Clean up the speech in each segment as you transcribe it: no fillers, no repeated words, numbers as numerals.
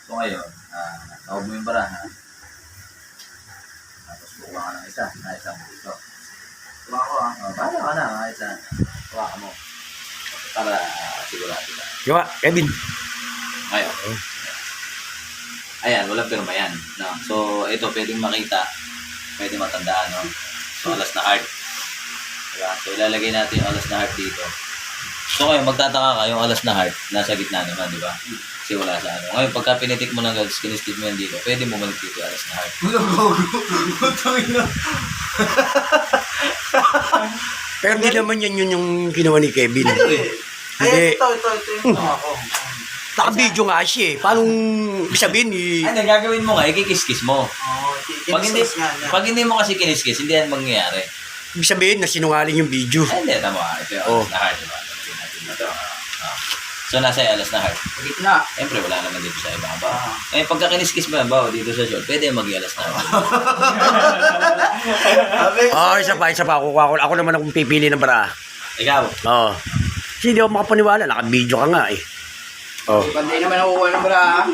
So ngayon, tawag mo yung baraha. Tapos buka ka ng isa. Isa mo dito. Buka ko bahala ka na. Isa. Buka ka mo. Para sigurado ka. Gawa, Kevin. Ngayon. Ayan, walang pirma yan. No? So, ito pwedeng makita. Pwede matandaan, no? So, alas na heart. Diba? So, ilalagay natin yung alas na heart dito. So, ngayon, magtataka ka yung alas na heart. Nasa gitna naman, di ba? Kasi wala sa ano. Ngayon, pagka pinitik mo ng guys, kiniskip mo yan dito, pwede bumalik dito yung alas na heart. Pero hindi naman yan yun yung ginawa ni Kevin. Ano eh? Hindi. Ito yung ako. Naka-video nga siya eh. Paano sabihin eh? Ano, gagawin mo nga, ikikis-kis mo. Kinis nga. Pag hindi mo kasi kiniskis, hindi yan mangyayari. Ibig sabihin na sinungaling yung video. Ay, hindi, tama. Ito yung alas na heart, diba? Lagyan natin dito. So, nasa yung alas na heart. Gitna. Siyempre, wala naman dito sa ibaba. Ngayon, pagka kiniskis mo yan, bawa dito sa short, pwede mag-alas na heart. Isa pa. Ako naman akong pipili ng bara. Ikaw? Oo. Kasi hindi ako makapaniwala. Naka-video ka nga eh. Oh. Panday naman nakukuha ng bara.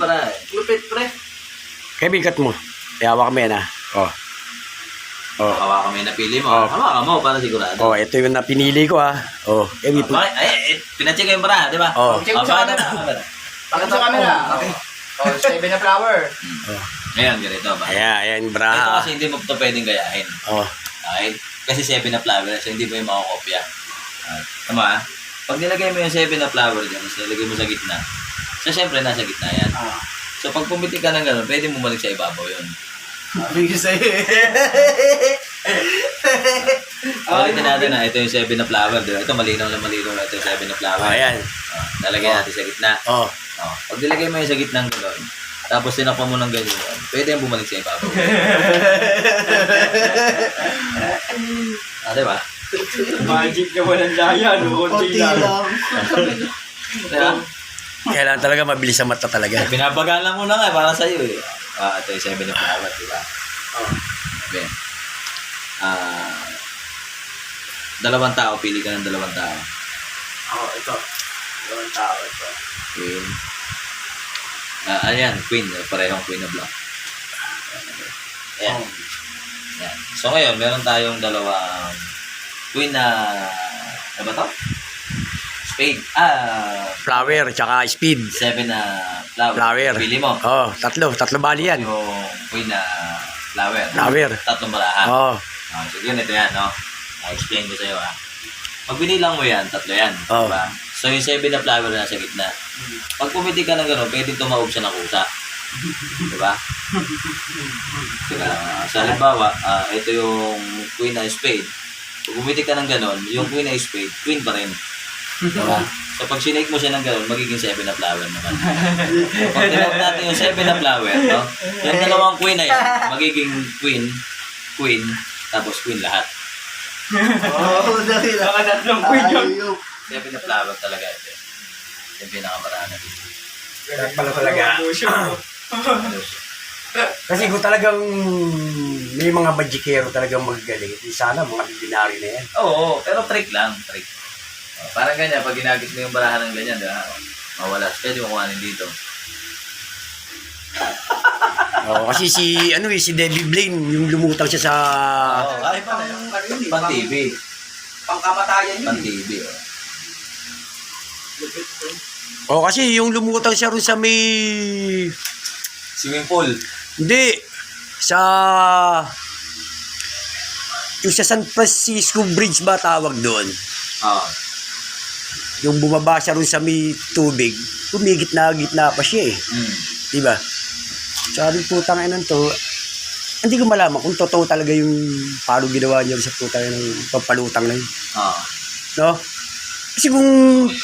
Para Lupit, pre. Kevin, cut mo. Yawa kami yan ah. Oh. hawa kami napili mo. Oh. Hawa ka mo para sigurado. Oh, ito yung napinili ko ah. Oh, Kevin. Bakit? Pinacheck ko yung bara, di ba? Oh. Check mo sa camera. Pakita sa camera. Okay. Oh, 7 na flower. Ngayon, ganito ba? Ayan, Ito bra. kasi hindi mo ito pwedeng gayahin. Oh. Okay? Kasi 7 na flower, so hindi mo yung makakopya. Tama ah? Pag nilagay mo yung 7 na flower dyan, tapos nilagay mo sa gitna, so syempre nasa gitna yan. So pag pumiti ka ng gano'n, pwede mo balik sa ibabaw yun. Sabi ko sa'yo eh. Ulitin natin na, ito yung 7 na flower, diba? Ito malinaw na ito yung 7 na flower. Ayan. Nalagay natin sa gitna. Oh. Pag nilagay mo yung sa gitna ng gano'n, tapos tinakpan mo ng ganyan, pwede yung bumalik sa ibabaw. Diba? Magic na walang daya, no? Konti lang. Diba? Kailangan talaga mabilis ang mata talaga. Binabagalan mo na nga para sa'yo eh. Ito yung 7 na flower, diba? Okay. Dalawang tao, pili ka ng dalawang tao. Ito. Dalawang tao ito. Queen. Ayan, queen. Parehong queen na black. Ayan. Ayan. So ngayon, meron tayong dalawang queen na... Ano ba to? Spade. Flower, tsaka speed. 7 na flower. Flower. Pili mo. Oh, tatlo bali yan. Yung queen na flower. Flower. Tatlong baraha. Oh. So ganito yan, no? I-explain ko sa'yo, ha? Pag binilang mo yan, tatlo yan. Oh. Diba? So yung 7 na flower na sa gitna. Pag pumiti ka ng gano'n, pwede tumaob siya ng kusa. Diba? Diba? Sa halimbawa, ito yung queen na spade. Pag pumiti ka ng gano'n, yung queen na spade, queen pa rin. Diba? So pag sinake mo siya ng gano'n, magiging 7 na flower naman. So pag tinawag natin yung 7 na flower, no? Yung dalawang queen na yan, magiging queen, tapos queen lahat. Dali lang. Nakatatlong queen yun. 7 na flower talaga ito. Yung pinakamarana dito. Kaya pala talaga. Kasi kung talagang may mga magikero talagang magagaling, sana mga binary na yan. Oo, pero trick lang, trick. Parang ganyan, pag ginagis mo yung barahan ng ganyan, diba? Mawala. Pwede mo kuhanin dito. Kasi si Debbie Blaine, yung lumutang siya sa... Ay, pang TV. Pangkamatayan yun. Pang TV, kasi yung lumutang siya rin sa may... Swimming pool. Hindi. Yung sa San Francisco Bridge ba tawag doon? Yung bumaba siya rin sa may tubig, gitna pa siya eh. Diba? Sabi putang ina to, hindi ko malaman kung totoo talaga yung paano ginawa niya sa putang ng pampalutang na yun. No? Kasi kung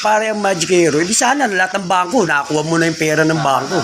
pare ang Magic Hero, hindi sana lahat ng bangko, nakakuha mo na yung pera ng bangko.